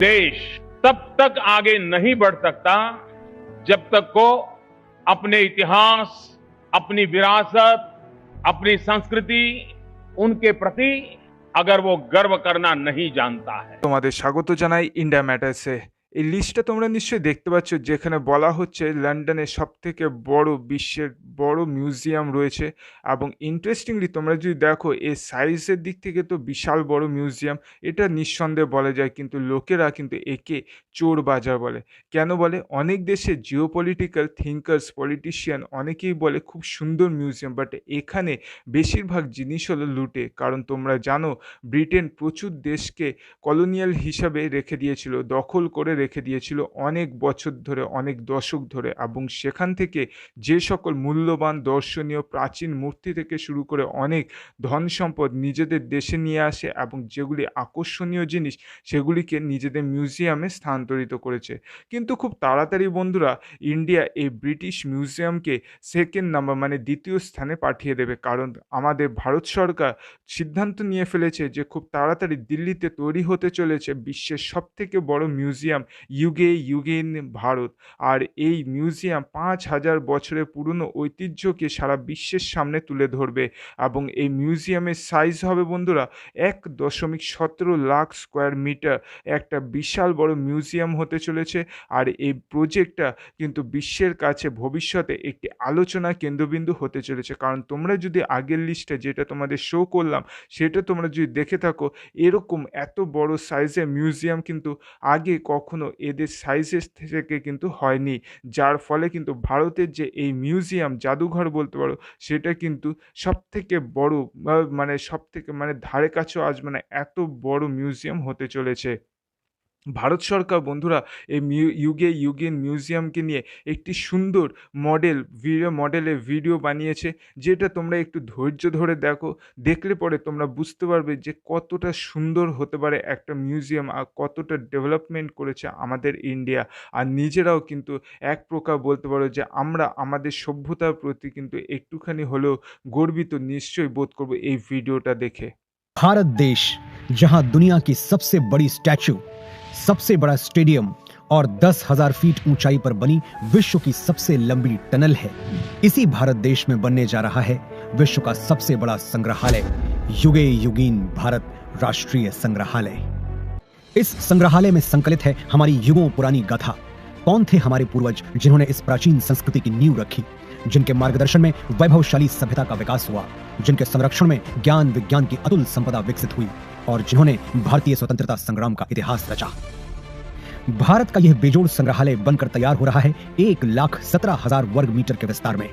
देश तब तक आगे नहीं बढ़ सकता जब तक को अपने इतिहास, अपनी विरासत, अपनी संस्कृति, उनके प्रति अगर वो गर्व करना नहीं जानता है। তোমাদের স্বাগত জানাই ইন্ডিয়া ম্যাটার্সে। এই লিস্টটা তোমরা নিশ্চয়ই দেখতে পাচ্ছ, যেখানে বলা হচ্ছে লন্ডনের সবথেকে বড়, বিশ্বের বড় মিউজিয়াম রয়েছে। এবং ইন্টারেস্টিংলি তোমরা যদি দেখো, এর সাইজের দিক থেকে তো বিশাল বড় মিউজিয়াম, এটা নিঃসন্দেহে বলা যায়। কিন্তু লোকেরা কিন্তু একে চোর বাজার বলে। কেন বলে? অনেক দেশে জিওপলিটিক্যাল থিঙ্কার্স, পলিটিশিয়ান অনেকেই বলে খুব সুন্দর মিউজিয়াম, বাট এখানে বেশিরভাগ জিনিস হলো লুটে। কারণ তোমরা জানো, ব্রিটেন প্রচুর দেশকে কলোনিয়াল হিসাবে রেখে দিয়েছিল, দখল করে রেখে দিয়েছিল অনেক বছর ধরে, অনেক দশক ধরে। এবং সেখান থেকে যে সকল মূল্যবান দর্শনীয় প্রাচীন মূর্তি থেকে শুরু করে অনেক ধন সম্পদ নিজেদের দেশে নিয়ে আসে, এবং যেগুলি আকর্ষণীয় জিনিস সেগুলিকে নিজেদের মিউজিয়ামে স্থানান্তরিত করেছে। কিন্তু খুব তাড়াতাড়ি বন্ধুরা, ইন্ডিয়া এই ব্রিটিশ মিউজিয়ামকে সেকেন্ড নাম্বার মানে দ্বিতীয় স্থানে পাঠিয়ে দেবে। কারণ আমাদের ভারত সরকার সিদ্ধান্ত নিয়ে ফেলেছে যে খুব তাড়াতাড়ি দিল্লিতে তৈরি হতে চলেছে বিশ্বের সবথেকে বড় মিউজিয়াম, ইউগে ইউগেন ভারত। আর এই মিউজিয়াম 5000 বছরের পুরনো ঐতিহ্যকে সারা বিশ্বের সামনে তুলে ধরবে। এবং এই মিউজিয়ামের সাইজ হবে বন্ধুরা 1.17 লাখ স্কোয়ার মিটার, একটা বিশাল বড় মিউজিয়াম হতে চলেছে। আর এই প্রজেক্টটা কিন্তু বিশ্বের কাছে ভবিষ্যতে একটি আলোচনা কেন্দ্রবিন্দু হতে চলেছে। কারণ তোমরা যদি আগের লিস্টে যেটা তোমাদের শো করলাম সেটা তোমরা যদি দেখে থাকো, এরকম এত বড় সাইজের মিউজিয়াম কিন্তু আগে কখনো এদের সাইজের থেকে কিন্তু হয়নি। যার ফলে কিন্তু ভারতের যে এই মিউজিয়াম, জাদুঘর বলতে পারো, সেটা কিন্তু সবথেকে বড়, মানে সবথেকে মানে ধারে কাছেও আসবে না, এত বড় মিউজিয়াম হতে চলেছে। ভারত সরকার বন্ধুরা এই ইউগেন মিউজিয়ামকে নিয়ে একটি সুন্দর মডেলের ভিডিও বানিয়েছে, যেটা তোমরা একটু ধৈর্য ধরে দেখো। দেখলে পরে তোমরা বুঝতে পারবে যে কতটা সুন্দর হতে পারে একটা মিউজিয়াম, আর কতটা ডেভেলপমেন্ট করেছে আমাদের ইন্ডিয়া। আর নিজেরাও কিন্তু এক প্রকার বলতে পারো যে আমরা আমাদের সভ্যতার প্রতি কিন্তু একটুখানি হলেও গর্বিত নিশ্চয়ই বোধ করবো এই ভিডিওটা দেখে। भारत देश, जहां दुनिया की सबसे बड़ी स्टैच्यू, सबसे बड़ा स्टेडियम और 10,000 फीट ऊंचाई पर बनी विश्व की सबसे लंबी टनल है, इसी भारत देश में बनने जा रहा है विश्व का सबसे बड़ा संग्रहालय, युगे युगीन भारत राष्ट्रीय संग्रहालय। इस संग्रहालय में संकलित है हमारी युगों पुरानी गाथा। कौन थे हमारे पूर्वज जिन्होंने इस प्राचीन संस्कृति की नींव रखी, जिनके मार्गदर्शन में वैभवशाली सभ्यता का विकास हुआ, जिनके संरक्षण में ज्ञान विज्ञान की अतुल संपदा विकसित हुई, और जिन्होंने भारतीय स्वतंत्रता संग्राम का इतिहास रचा। भारत का यह बेजोड़ संग्रहालय बनकर तैयार हो रहा है 1,17,000 वर्ग मीटर के विस्तार में।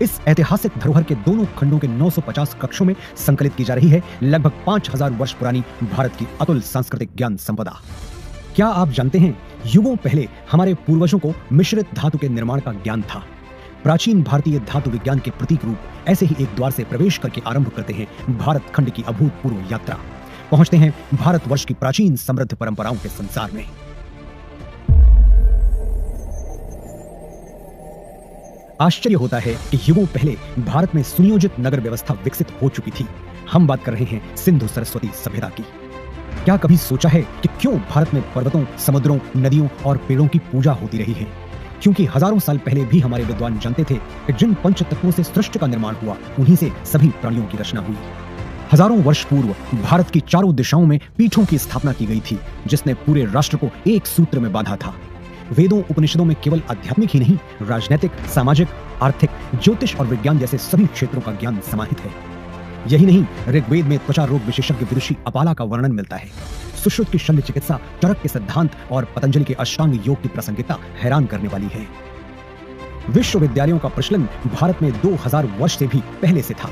इस ऐतिहासिक धरोहर के दोनों खंडों के 950 कक्षों में संकलित की जा रही है लगभग 5,000 वर्ष पुरानी भारत की अतुल सांस्कृतिक ज्ञान संपदा। क्या आप जानते हैं, युगों पहले हमारे पूर्वजों को मिश्रित धातु के निर्माण का ज्ञान था। प्राचीन भारतीय धातु विज्ञान के प्रतीक रूप ऐसे ही एक द्वार से प्रवेश करके आरंभ करते हैं भारत खंड की अभूतपूर्व यात्रा। पहुंचते हैं भारतवर्ष की प्राचीन समृद्ध परंपराओं के संसार में। आश्चर्य होता है कि युगों पहले भारत में सुनियोजित नगर व्यवस्था विकसित हो चुकी थी। हम बात कर रहे हैं सिंधु सरस्वती सभ्यता की। क्या कभी सोचा है कि क्यों भारत में पर्वतों, समुद्रों, नदियों और पेड़ों की पूजा होती रही है? क्योंकि हजारों साल पहले भी हमारे विद्वान जानते थे कि जिन पंच तत्वों से सृष्टि का निर्माण हुआ, उन्हीं से सभी प्राणियों की रचना हुई। हजारों वर्ष पूर्व भारत की चारों दिशाओं में पीठों की स्थापना की गई थी, जिसने पूरे राष्ट्र को एक सूत्र में बांधा था। वेदों उपनिषदों में केवल आध्यात्मिक ही नहीं, राजनीतिक, सामाजिक, आर्थिक, ज्योतिष और विज्ञान जैसे सभी क्षेत्रों का ज्ञान समाहित है। यही नहीं, ऋग्वेद में त्वचा रोग विशेषज्ञ विदुषी अपाला का वर्णन मिलता है। सुश्रुत की शल्य चिकित्सा, चरक के सिद्धांत और पतंजलि के अष्टांग योग की प्रासंगिकता हैरान करने वाली है। विश्वविद्यालयों का प्रचलन भारत में 2000 वर्ष से भी पहले से था।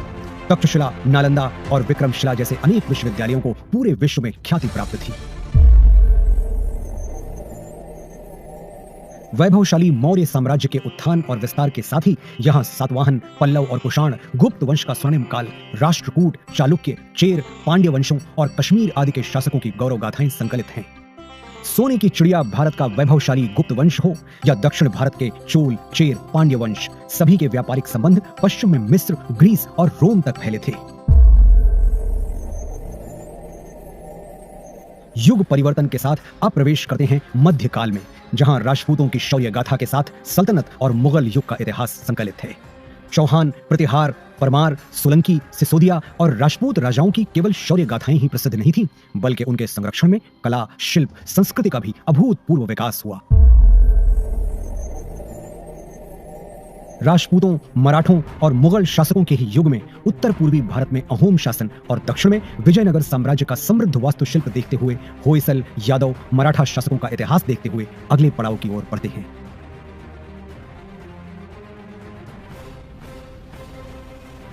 तक्षशिला, नालंदा और विक्रमशिला जैसे अनेक विश्वविद्यालयों को पूरे विश्व में ख्याति प्राप्त थी। वैभवशाली मौर्य साम्राज्य के उत्थान और विस्तार के साथ ही यहाँ सातवाहन, पल्लव और कुषाण, गुप्त वंश का स्वर्णिम काल, राष्ट्रकूट, चालुक्य, चेर, पांड्य वंशों और कश्मीर आदि के शासकों की गौरव गाथाएं संकलित हैं। सोने की चिड़िया भारत का वैभवशाली गुप्त वंश हो या दक्षिण भारत के चोल, चेर, पांड्य वंश, सभी के व्यापारिक संबंध पश्चिम में मिस्र, ग्रीस और रोम तक फैले थे। युग परिवर्तन के साथ अब प्रवेश करते हैं मध्यकाल में, जहां राजपूतों की शौर्य गाथा के साथ सल्तनत और मुगल युग का इतिहास संकलित है। चौहान, प्रतिहार, परमार, सोलंकी, सिसोदिया और राजपूत राजाओं की केवल शौर्य गाथाएं ही प्रसिद्ध नहीं थीं, बल्कि उनके संरक्षण में कला, शिल्प, संस्कृति का भी अभूतपूर्व विकास हुआ। राजपूतों, मराठों और मुगल शासकों के ही युग में उत्तर पूर्वी भारत में अहोम शासन और दक्षिण में विजयनगर साम्राज्य का समृद्ध वास्तुशिल्प देखते हुए होयसल, यादव, मराठा शासकों का इतिहास देखते हुए अगले पड़ाव की ओर बढ़ते हैं।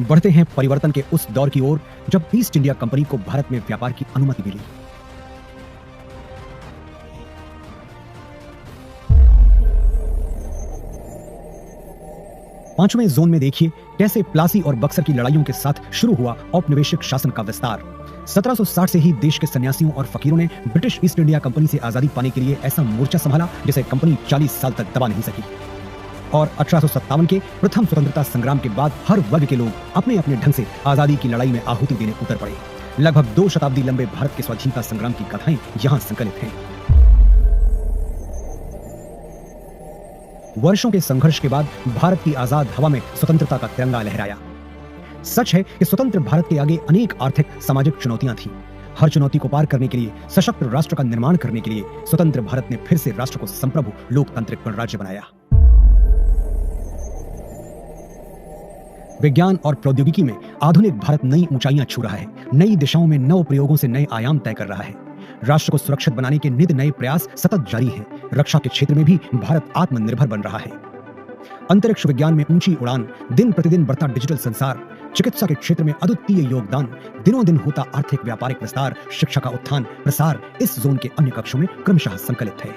बढ़ते हैं परिवर्तन के उस दौर की ओर जब ईस्ट इंडिया कंपनी को भारत में व्यापार की अनुमति मिली। पांचवें जोन में देखिए कैसे प्लासी और बक्सर की लड़ाइयों के साथ शुरू हुआ औपनिवेशिक शासन का विस्तार। 1760 से ही देश के सन्यासियों और फकीरों ने ब्रिटिश ईस्ट इंडिया कंपनी से आजादी पाने के लिए ऐसा मोर्चा संभाला जिसे कंपनी 40 साल तक दबा नहीं सकी। और 1857 के प्रथम स्वतंत्रता संग्राम के बाद हर वर्ग के लोग अपने अपने ढंग से आजादी की लड़ाई में आहुति देने उतर पड़े। लगभग 2 शताब्दी लंबे भारत के स्वाधीनता संग्राम की कथाएं यहां संकलित हैं। वर्षों के संघर्ष के बाद भारत की आजाद हवा में स्वतंत्रता का तिरंगा लहराया। सच है कि स्वतंत्र भारत के आगे अनेक आर्थिक, सामाजिक चुनौतियां थीं। हर चुनौती को पार करने के लिए, सशक्त राष्ट्र का निर्माण करने के लिए स्वतंत्र भारत ने फिर से राष्ट्र को संप्रभु लोकतांत्रिक गणराज्य बनाया। विज्ञान और प्रौद्योगिकी में आधुनिक भारत नई ऊंचाइयां छू रहा है। नई दिशाओं में नव प्रयोगों से नए आयाम तय कर रहा है। राष्ट्र को सुरक्षित बनाने के नित नए प्रयास सतत जारी हैं। रक्षा के क्षेत्र में भी भारत आत्मनिर्भर बन रहा है। अंतरिक्ष विज्ञान में ऊंची उड़ान, दिन प्रतिदिन बढ़ता डिजिटल संसार, चिकित्सा के क्षेत्र में अद्वितीय योगदान, दिनों दिन होता आर्थिक व्यापारिक विस्तार, शिक्षा का उत्थान प्रसार इस जोन के अन्य कक्षों में क्रमशः संकलित है।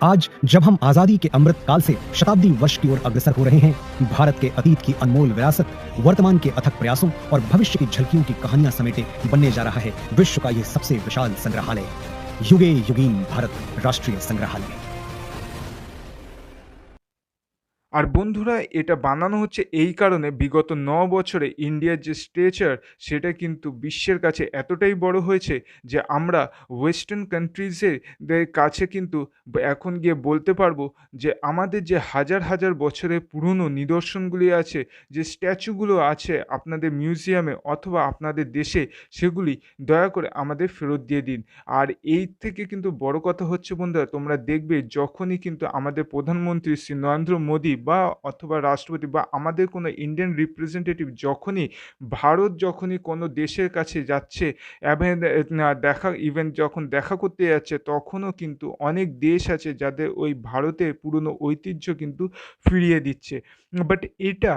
आज जब हम आजादी के अमृत काल से शताब्दी वर्ष की ओर अग्रसर हो रहे हैं, भारत के अतीत की अनमोल विरासत, वर्तमान के अथक प्रयासों और भविष्य की झलकियों की कहानियां समेटे बनने जा रहा है विश्व का यह सबसे विशाल संग्रहालय, युगे युगीन भारत राष्ट्रीय संग्रहालय। আর বন্ধুরা এটা বানানো হচ্ছে এই কারণে বিগত 9 বছরে ইন্ডিয়ার যে স্ট্রেচার সেটা কিন্তু বিশ্বের কাছে এতটাই বড় হয়েছে যে আমরা ওয়েস্টার্ন কান্ট্রিজের কাছে কিন্তু এখন গিয়ে বলতে পারবো যে আমাদের যে হাজার হাজার বছরের পুরনো নিদর্শনগুলি আছে, যে স্ট্যাচুগুলো আছে আপনাদের মিউজিয়ামে অথবা আপনাদের দেশে, সেগুলি দয়া করে আমাদের ফেরত দিয়ে দিন। আর এই থেকে কিন্তু বড় কথা হচ্ছে বন্ধুরা, তোমরা দেখবে যখনই কিন্তু আমাদের প্রধানমন্ত্রী শ্রী নরেন্দ্র মোদী বা অথবা রাষ্ট্রপতি বা আমাদের কোনো ইন্ডিয়ান রিপ্রেজেন্টেটিভ যখনই কোনো দেশের কাছে যাচ্ছে, যখন দেখা করতে যাচ্ছে, তখনও কিন্তু অনেক দেশ আছে যাদের ওই ভারতের পুরনো ঐতিহ্য কিন্তু ফিরিয়ে দিচ্ছে। বাট এটা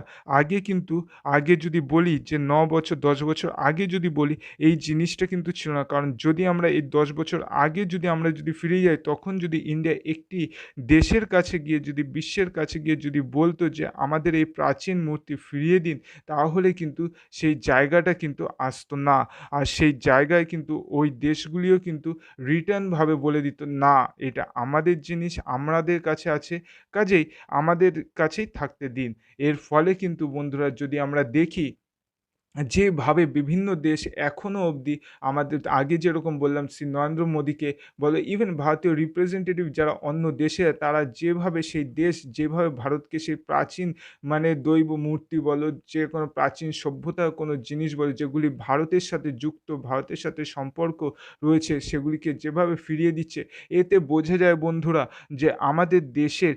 আগে যদি বলি যে 9 বছর 10 বছর আগে যদি বলি, এই জিনিসটা কিন্তু ছিল না। কারণ যদি আমরা এই 10 বছর আগে আমরা যদি ফিরে যাই, তখন যদি ইন্ডিয়া একটি দেশের কাছে গিয়ে, যদি বিশ্বের কাছে গিয়ে যদি বলতো যে আমাদের এই প্রাচীন মূর্তি ফিরিয়ে দিন, তাহলে কিন্তু সেই জায়গাটা কিন্তু আসতো না। আর সেই জায়গায় কিন্তু ওই দেশগুলিও কিন্তু রিটার্নভাবে বলে দিত, না এটা আমাদের জিনিস, আমাদের কাছে আছে, কাজেই আমাদের কাছেই থাকতে দিন। এর ফলে কিন্তু বন্ধুরা যদি আমরা দেখি যেভাবে বিভিন্ন দেশ এখনও অবধি আমাদের আগে যেরকম বললাম শ্রী নরেন্দ্র মোদীকে বলো, ইভেন ভারতীয় রিপ্রেজেন্টেটিভ যারা অন্য দেশে, তারা যেভাবে সেই দেশ যেভাবে ভারতকে সেই প্রাচীন দৈব মূর্তি বলো, যে কোনো প্রাচীন সভ্যতার কোনো জিনিস বলো যেগুলি ভারতের সাথে যুক্ত, ভারতের সাথে সম্পর্ক রয়েছে, সেগুলিকে যেভাবে ফিরিয়ে দিচ্ছে, এতে বোঝা যায় বন্ধুরা যে আমাদের দেশের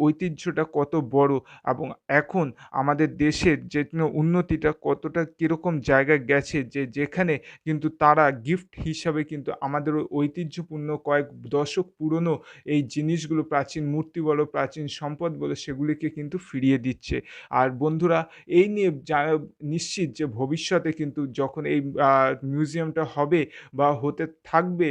ঐতিহ্যটা কত বড় এবং এখন আমাদের দেশের যে উন্নতিটা কতটা কীরকম জায়গায় গেছে, যেখানে কিন্তু তারা গিফট হিসাবে কিন্তু আমাদের ওই ঐতিহ্যপূর্ণ কয়েক দশক পুরনো এই জিনিসগুলো, প্রাচীন মূর্তি বলো, প্রাচীন সম্পদ বলো, সেগুলিকে কিন্তু ফিরিয়ে দিচ্ছে। আর বন্ধুরা এই নিয়ে নিশ্চিত যে ভবিষ্যতে কিন্তু যখন এই মিউজিয়ামটা হবে বা হতে থাকবে,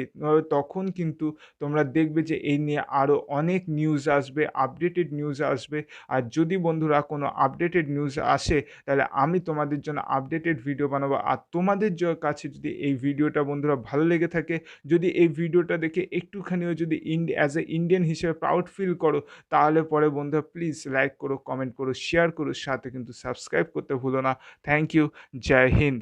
তখন কিন্তু তোমরা দেখবে যে এই নিয়ে আরও অনেক নিউজ আসবে, আপডেটেড নিউজ আসবে। আর যদি বন্ধুরা কোনো আপডেটেড নিউজ আসে, তাহলে আমি তোমাদের জন্য আপডেটেড ভিডিও বানাবো। আর তোমাদের কাছে যদি এই ভিডিওটা বন্ধুরা ভালো লেগে থাকে, যদি এই ভিডিওটা দেখে একটুখানিও যদি অ্যাজ এ ইন্ডিয়ান হিসেবে প্রাউড ফিল করো, তাহলে পরে বন্ধুরা প্লিজ লাইক করো, কমেন্ট করো, শেয়ার করো, সাথে কিন্তু সাবস্ক্রাইব করতে ভুলো না। Thank you. জয় হিন্দ।